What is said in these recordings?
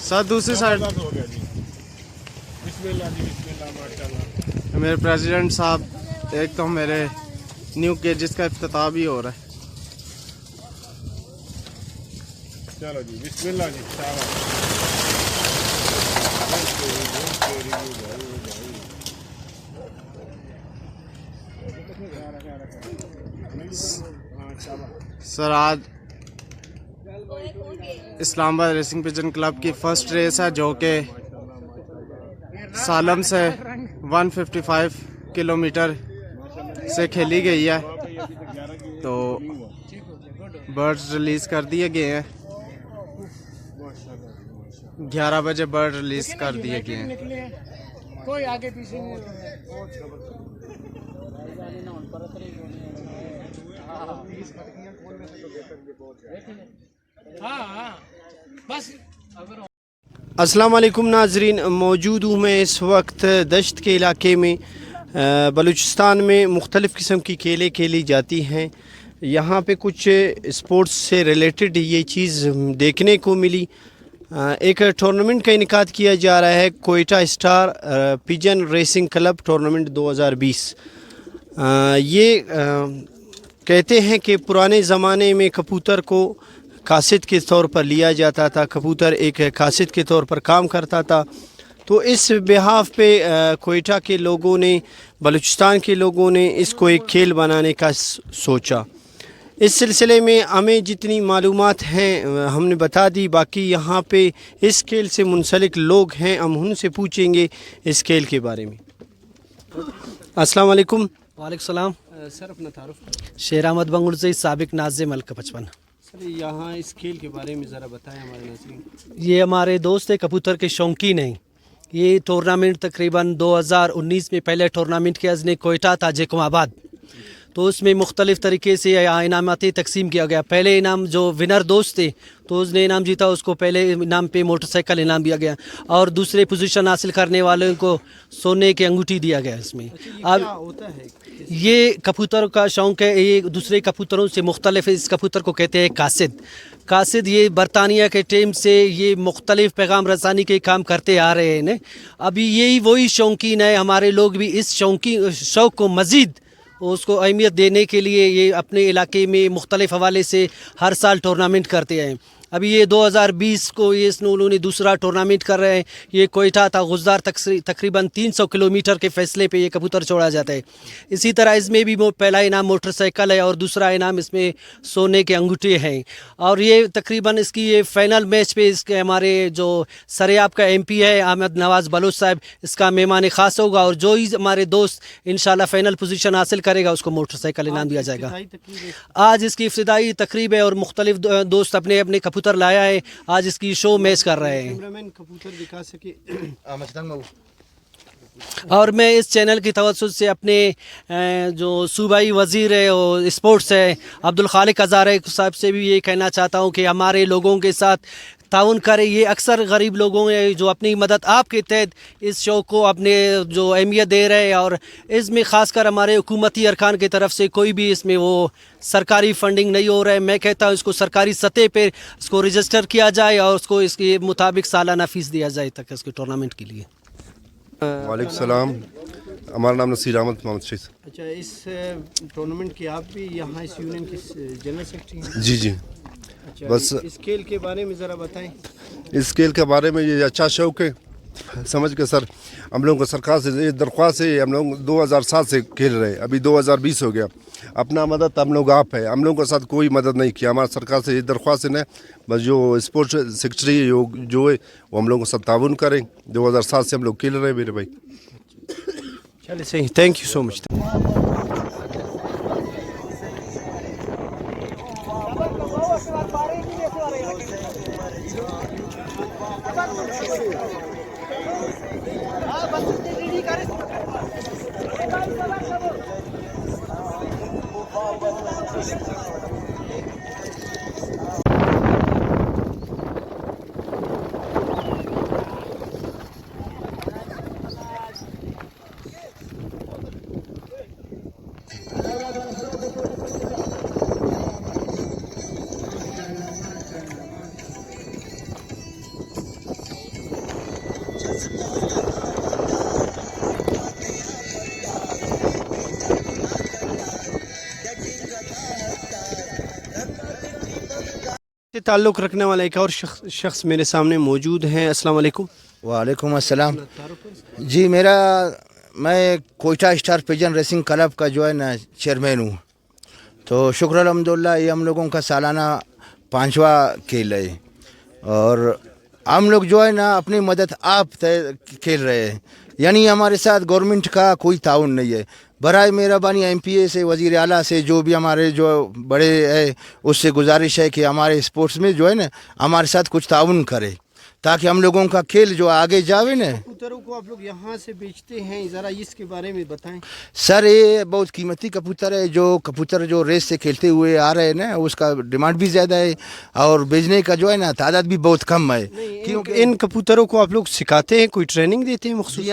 سر دوسری سائڈ میرے پریزیڈنٹ صاحب، ایک تو میرے نیو کیجز کا افتتاح بھی ہو رہا ہے. چلو جی بسم اللہ جی. سر آج اسلام آباد ریسنگ پیجن کلب کی فرسٹ ریس ہے جو کہ سالم سے 155 کلومیٹر سے کھیلی گئی ہے. تو برڈز ریلیز کر دیے گئے ہیں. 11 بجے برڈ ریلیز کر دیے گئے ہیں. کوئی آگے پیچھے نہیں. السلام علیکم ناظرین، موجود ہوں میں اس وقت دشت کے علاقے میں. بلوچستان میں مختلف قسم کی کھیلیں کھیلی جاتی ہیں. یہاں پہ کچھ اسپورٹس سے ریلیٹڈ یہ چیز دیکھنے کو ملی. ایک ٹورنامنٹ کا انعقاد کیا جا رہا ہے، Quetta star Pigeon racing club tournament 2020. یہ کہتے ہیں کہ پرانے زمانے میں کبوتر کو قاصد کے طور پر لیا جاتا تھا، کبوتر ایک قاصد کے طور پر کام کرتا تھا. تو اس بحاف پہ کوئٹہ کے لوگوں نے، بلوچستان کے لوگوں نے اس کو ایک کھیل بنانے کا سوچا. اس سلسلے میں ہمیں جتنی معلومات ہیں ہم نے بتا دی. باقی یہاں پہ اس کھیل سے منسلک لوگ ہیں، ہم ان سے پوچھیں گے اس کھیل کے بارے میں. السلام علیکم. وعلیکم السلام. سر اپنا تعارف. شیر احمد بنگلزئی، سابق ناظم ملک 55. سر یہاں اس کھیل کے بارے میں ذرا بتائیں ہمارے ناظرین. یہ ہمارے دوست کبوتر کے شوقین ہیں. یہ ٹورنامنٹ تقریباً 2019 میں پہلے ٹورنامنٹ کے عزم کوئٹہ تھا جیکم آباد. تو اس میں مختلف طریقے سے انعاماتی تقسیم کیا گیا. پہلے انعام جو ونر دوست تھے تو اس نے انعام جیتا، اس کو پہلے انعام پہ موٹر سائیکل انعام دیا گیا، اور دوسرے پوزیشن حاصل کرنے والوں کو سونے کی انگوٹھی دیا گیا. اس میں اب ہوتا ہے یہ کبوتر کا شوق ہے، یہ دوسرے کبوتروں سے مختلف ہے. اس کبوتر کو کہتے ہیں قاصد. قاصد یہ برطانیہ کے ٹیم سے یہ مختلف پیغام رسانی کے کام کرتے آ رہے ہیں. ابھی یہی وہی شوقین ہے. ہمارے لوگ بھی اس شوق کو مزید اس کو اہمیت دینے کے لیے یہ اپنے علاقے میں مختلف حوالے سے ہر سال ٹورنامنٹ کرتے ہیں. ابھی یہ 2020 کو یہ انہوں نے دوسرا ٹورنامنٹ کر رہے ہیں. یہ کوئٹہ تھا. غزدار تقریباً 300 کلومیٹر کے فیصلے پہ یہ کبوتر چھوڑا جاتا ہے. اسی طرح اس میں بھی پہلا انعام موٹر سائیکل ہے اور دوسرا انعام اس میں سونے کے انگوٹھے ہیں. اور یہ تقریباً اس کی یہ فائنل میچ پہ اس کے ہمارے جو سریاب کا MP ہے احمد نواز بلوچ صاحب اس کا مہمان خاص ہوگا، اور جو ہی ہمارے دوست انشاءاللہ فائنل پوزیشن حاصل کرے گا اس کو موٹر سائیکل انعام دیا جائے گا. آج اس کی ابتدائی تقریب ہے اور مختلف دوست اپنے اپنے کبوتر لایا ہے. آج اس کی شو میچ کر رہے ہیں. اور میں اس چینل کی توسط سے اپنے جو صوبائی وزیر ہے اور اسپورٹس ہے عبدالخالق ہزارے صاحب سے بھی یہ کہنا چاہتا ہوں کہ ہمارے لوگوں کے ساتھ تعاون کرے. یہ اکثر غریب لوگوں ہیں جو اپنی مدد آپ کے تحت اس شو کو اپنے جو اہمیت دے رہے ہیں، اور اس میں خاص کر ہمارے حکومتی ارکان کی طرف سے کوئی بھی اس میں وہ سرکاری فنڈنگ نہیں ہو رہا ہے. میں کہتا ہوں اس کو سرکاری سطح پہ اس کو رجسٹر کیا جائے اور اس کو اس کے مطابق سالانہ فیس دیا جائے تک اس کے ٹورنامنٹ کے لیے. وعلیکم السلام. ہمارا نام نصیر احمد محمد شیخ. اچھا، اس ٹورنامنٹ کی آپ بھی یہاں اس یونین کی جنرل سیکرٹری ہیں؟ جی جی. اچھا، بس اس کھیل کے بارے میں ذرا بتائیں. اس کھیل کے بارے میں یہ اچھا شوق ہے سمجھ کے سر. ہم لوگوں کو سرکار سے یہ درخواست ہے، ہم لوگ 2007 سے کھیل رہے ہیں، ابھی 2020 ہو گیا. اپنا مدد ہم لوگ آپ ہے، ہم لوگوں کے ساتھ کوئی مدد نہیں کیا. ہمارا سرکار سے یہ درخواست ہے نا، بس جو اسپورٹس سیکرٹری جو ہے وہ ہم لوگوں کے ساتھ تعاون کریں. 2007 سے ہم لوگ کھیل رہے ہیں میرے بھائی. چلیے صحیح، تھینک یو سو مچ. ताल्लुक़ रखने वाला एक और शख्स मेरे सामने मौजूद हैं। अस्सलाम वालेकुम। वालेकुम अस्सलाम जी। मैं Quetta star pigeon racing club का जो है ना चेयरमैन हूँ। तो शुक्र अल्हम्दुलिल्लाह ये हम लोगों का सालाना 5वां खेल है और हम लोग जो है ना अपनी मदद आप खेल रहे हैं, यानी हमारे साथ गवर्नमेंट का कोई ताउन नहीं है। बराए मेहरबानी MPA से, वज़ीर आला से, जो भी हमारे जो बड़े हैं उससे गुजारिश है कि हमारे स्पोर्ट्स में जो है ना हमारे साथ कुछ ताउन करे ताकि हम लोगों का खेल जो आगे जावे ना। कबूतरों को आप लोग यहाँ से बेचते हैं, ज़रा इसके बारे में बताएं। सर ये बहुत कीमती कबूतर है। जो कबूतर जो रेस से खेलते हुए आ रहे हैं ना उसका डिमांड भी ज़्यादा है और बेचने का जो है ना तादाद भी बहुत कम है। क्योंकि इन कबूतरों को आप लोग सिखाते हैं, कोई ट्रेनिंग देते हैं मखसूस?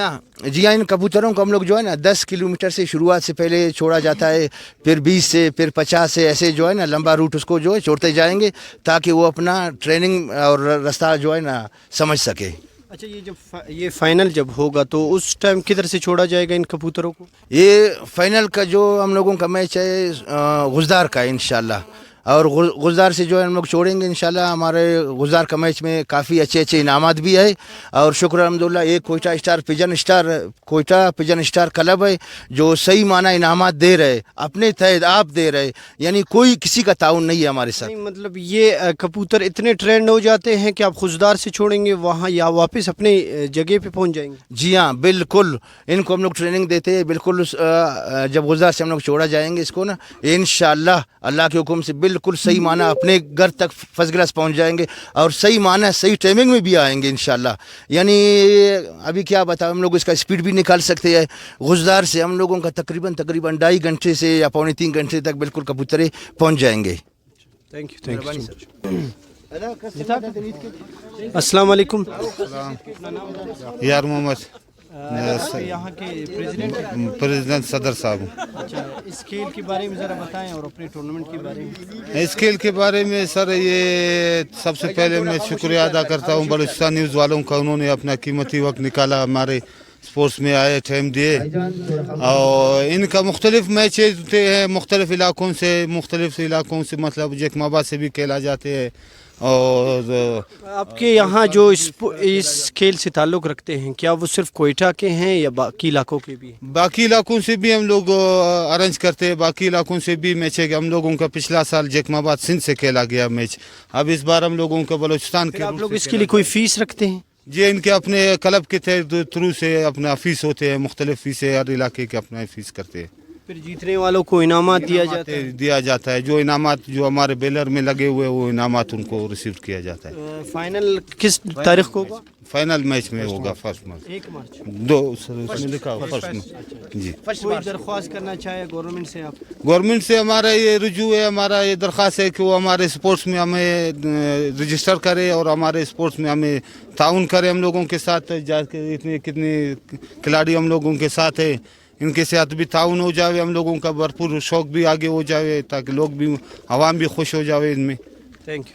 जी हाँ, इन कबूतरों को हम लोग जो है ना 10 किलोमीटर से शुरुआत से पहले छोड़ा जाता है, फिर 20 से, फिर 50 से, ऐसे जो है ना लंबा रूट उसको जो है छोड़ते जाएंगे ताकि वो अपना ट्रेनिंग और रास्ता जो है ना समझ सके। अच्छा, ये जब ये फाइनल जब होगा तो उस टाइम किधर से छोड़ा जाएगा इन कबूतरों को? ये फाइनल का जो हम लोगों का मैच है गुजदार का इंशाल्लाह, और गुजदार से जो है हम लोग छोड़ेंगे इंशाल्लाह। हमारे गुजदार का मैच में काफ़ी अच्छे अच्छे इनामात भी है और शुक्र अल्हम्दुलिल्लाह एक कोयटा पिजन स्टार क्लब है जो सही माना इनामात दे रहे, अपने तहत आप दे रहे, यानी कोई किसी का ताउन नहीं है हमारे साथ। नहीं, मतलब ये कबूतर इतने ट्रेंड हो जाते हैं कि आप गुजदार से छोड़ेंगे वहाँ या वापस अपने जगह पे पहुँच जाएंगे? जी हाँ बिल्कुल, इनको हम लोग ट्रेनिंग देते हैं बिल्कुल। जब गुजदार से हम लोग छोड़ा जाएंगे इसको ना इंशाल्लाह अल्लाह के हुक्म से बिल्कुल सही माना अपने घर तक फर्स्ट क्लास पहुँच जाएंगे और सही माना सही टाइमिंग में भी आएंगे इंशाल्लाह। यानी अभी क्या बताओ, हम लोग इसका स्पीड भी निकाल सकते हैं। गुजदार से हम लोगों का तकरीबन 2.5 घंटे से या 3 घंटे तक बिल्कुल कबूतरे पहुँच जाएंगे। थैंक यू अस्सलाम वालेकुम। यार मोहम्मद यहाँ के प्रेसिडेंट सदर साहब। अच्छा, इस खेल के बारे में ज़रा बताएं और अपने टूर्नामेंट के बारे में। इस खेल के बारे में सर ये सबसे पहले मैं शुक्रिया अदा करता हूँ बलूचिस्तान न्यूज़ वालों का, उन्होंने अपना कीमती वक्त निकाला, हमारे स्पोर्ट्स में आए, टाइम दिए और इनका मुख्तलिफ मैचेज होते हैं मुख्तलिफ इलाकों से मतलब जैकमाबाद से भी खेला जाते हैं। और आपके यहाँ जो इस खेल से ताल्लुक़ रखते हैं क्या वो सिर्फ कोयटा के हैं या बाकी इलाकों के भी? बाकी इलाकों से भी हम लोग अरेंज करते हैं, बाकी इलाकों से भी मैच है। हम लोगों का पिछला साल जैकमाबाद सिंध से खेला गया मैच, अब इस बार हम लोगों का बलूचिस्तान के। आप लोग इसके लिए कोई फ़ीस रखते हैं? जी, इनके अपने क्लब के थ्रू से अपना फ़ीस होते हैं, मुख्तलिफ फ़ीसें हर इलाके के अपना फ़ीस करते हैं। फिर जीतने वालों को इनामात दिया जाता है। जो इनामात जो हमारे बेलर में लगे हुए वो इनामात उनको रिसीव किया जाता है। फाइनल किस तारीख को होगा? फाइनल मैच में होगा 1 मार्च। 1 मार्च 2 उसमें लिखा हुआ 1 मार्च। जी, कोई दरख्वास्त करना चाहे गवर्नमेंट से आप? गवर्नमेंट से हमारा ये रुजू है, हमारा ये दरख्वास्त है कि वो हमारे स्पोर्ट्स में हमें रजिस्टर करे और हमारे स्पोर्ट्स में हमें ताउन करे। हम लोगों के साथ जाके इतने कितने खिलाड़ी हम लोगों के साथ है, इनके साथ भी ताउन हो जाए, हम लोगों का भरपूर शौक भी आगे हो जाए ताकि लोग भी, आवाम भी खुश हो जाए इनमें। Thank you